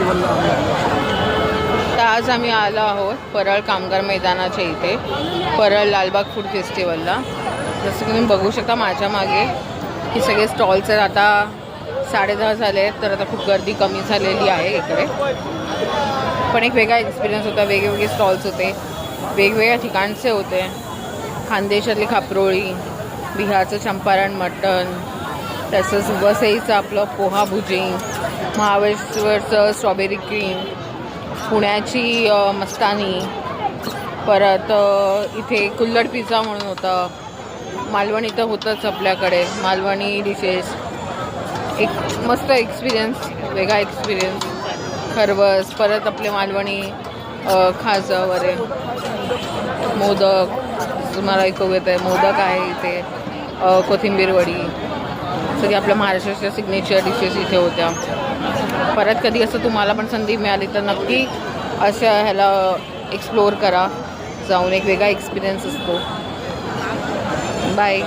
फेस्टिवलला आम्ही आलो. तर आज आम्ही आलो आहोत परळ कामगार मैदानाच्या इथे, परळ लालबाग फूड फेस्टिवलला. जसं की तुम्ही बघू शकता माझ्या मागे ही सगळे स्टॉल्स आहेत. आता 10:30 झाले आहेत, तर आता खूप गर्दी कमी झालेली आहे इकडे. पण एक वेगळा एक्सपिरियन्स होता. वेगवेगळे स्टॉल्स होते, वेगवेगळ्या ठिकाणचे होते. खानदेशातली खापरोळी, बिहारचं चंपारण मटण, तसंच वसईचं आपलं पोहा भुजी, महाबळेश्वरचं स्ट्रॉबेरी क्रीम, पुण्याची मस्तानी, परत इथे कुल्हड पिझ्झा म्हणून होता. मालवणी तर होतंच आपल्याकडे, मालवणी डिशेस. एक मस्त एक्सपिरियन्स, वेगळा एक्सपिरियन्स. खरवस, परत आपले मालवणी खाजं वगैरे, मोदक, तुम्हाला ऐकू येत आहे मोदक आहे इथे, कोथिंबीर वडी, सगळी आपल्या महाराष्ट्राच्या सिग्नेचर डिशेस इथे होत्या. परत कधी असं तुम्हाला पण संधी मिळाली तर नक्की अशा ह्याला एक्सप्लोअर करा जाऊन, एक वेगळा एक्सपिरियन्स असतो. बाय.